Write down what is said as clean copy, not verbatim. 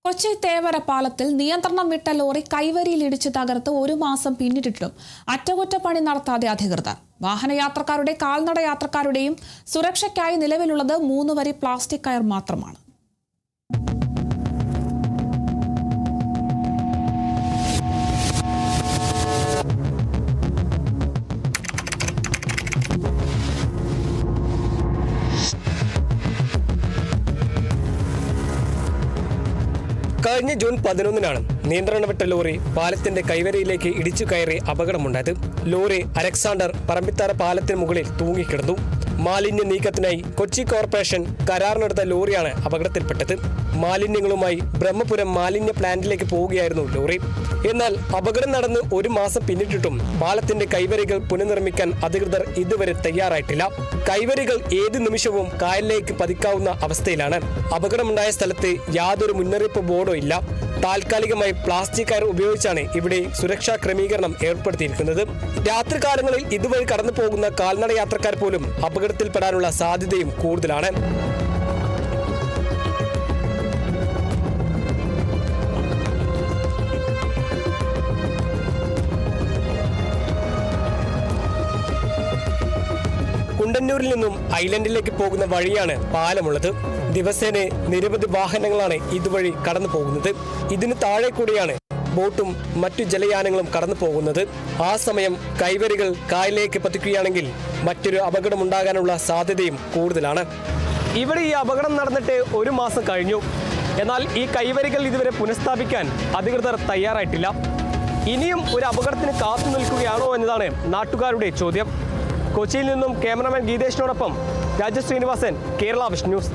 കൊച്ചി തേവര പാലത്തിൽ നിയന്ത്രണം വിട്ട ലോറി കൈവരിയിലിടിച്ച് തകർത്ത് ഒരു മാസം പിന്നിട്ടിട്ടും അറ്റകുറ്റപ്പണി നടത്താതെ അധികൃതർ. വാഹനയാത്രക്കാരുടെ കാൽനട യാത്രക്കാരുടെയും സുരക്ഷയ്ക്കായി നിലവിലുള്ളത് 3 വരി പ്ലാസ്റ്റിക് കയർ മാത്രമാണ്. കഴിഞ്ഞ ജൂൺ 11-നാണ് നിയന്ത്രണം വിട്ട ലോറി പാലത്തിന്റെ കൈവരിയിലേക്ക് ഇടിച്ചു കയറി അപകടമുണ്ടായത്. ലോറി അലക്സാണ്ടർ പറമ്പിത്തറ പാലത്തിന് മുകളിൽ തൂങ്ങിക്കിടന്നു. മാലിന്യ നീക്കത്തിനായി കൊച്ചി കോർപ്പറേഷൻ കരാറിനെടുത്ത ലോറിയാണ് അപകടത്തിൽപ്പെട്ടത്. മാലിന്യങ്ങളുമായി ബ്രഹ്മപുരം മാലിന്യ പ്ലാന്റിലേക്ക് പോവുകയായിരുന്നു ലോറി. എന്നാൽ അപകടം നടന്ന് ഒരു മാസം പിന്നിട്ടിട്ടും പാലത്തിന്റെ കൈവരികൾ പുനർനിർമ്മിക്കാൻ അധികൃതർ ഇതുവരെ തയ്യാറായിട്ടില്ല. കൈവരികൾ ഏത് നിമിഷവും കായലിലേക്ക് പതിക്കാവുന്ന അവസ്ഥയിലാണ്. അപകടമുണ്ടായ സ്ഥലത്ത് യാതൊരു മുന്നറിയിപ്പ് ബോർഡോ ഇല്ല. താൽക്കാലികമായി പ്ലാസ്റ്റിക് കയർ ഉപയോഗിച്ചാണ് ഇവിടെ സുരക്ഷാ ക്രമീകരണം ഏർപ്പെടുത്തിയിരിക്കുന്നത്. രാത്രികാലങ്ങളിൽ ഇതുവഴി കടന്നു പോകുന്ന കാൽനട യാത്രക്കാർ പോലും അപകടത്തിൽപ്പെടാനുള്ള സാധ്യതയും കൂടുതലാണ്. കുണ്ടന്നൂരിൽ നിന്നും ഐലൻഡിലേക്ക് പോകുന്ന വഴിയാണ് പാലമുള്ളത്. ദിവസേന നിരവധി വാഹനങ്ങളാണ് ഇതുവഴി കടന്നു പോകുന്നത്. ഇതിന് താഴെ കൂടിയാണ് ബോട്ടും മറ്റു ജലയാനങ്ങളും കടന്നു പോകുന്നത്. ആ സമയം കൈവരികൾ കായലിലേക്ക് പതിക്കുകയാണെങ്കിൽ മറ്റൊരു അപകടമുണ്ടാകാനുള്ള സാധ്യതയും കൂടുതലാണ്. ഇവിടെ ഈ അപകടം നടന്നിട്ട് ഒരു മാസം കഴിഞ്ഞു. എന്നാൽ ഈ കൈവരികൾ ഇതുവരെ പുനഃസ്ഥാപിക്കാൻ അധികൃതർ തയ്യാറായിട്ടില്ല. ഇനിയും ഒരു അപകടത്തിന് കാത്തു നിൽക്കുകയാണോ എന്നതാണ് നാട്ടുകാരുടെ ചോദ്യം. കൊച്ചിയിൽ നിന്നും ക്യാമറമാൻ ഗീതേഷിനോടൊപ്പം രാജശ്രീനിവാസൻ, കേരള വിഷൻ ന്യൂസ്.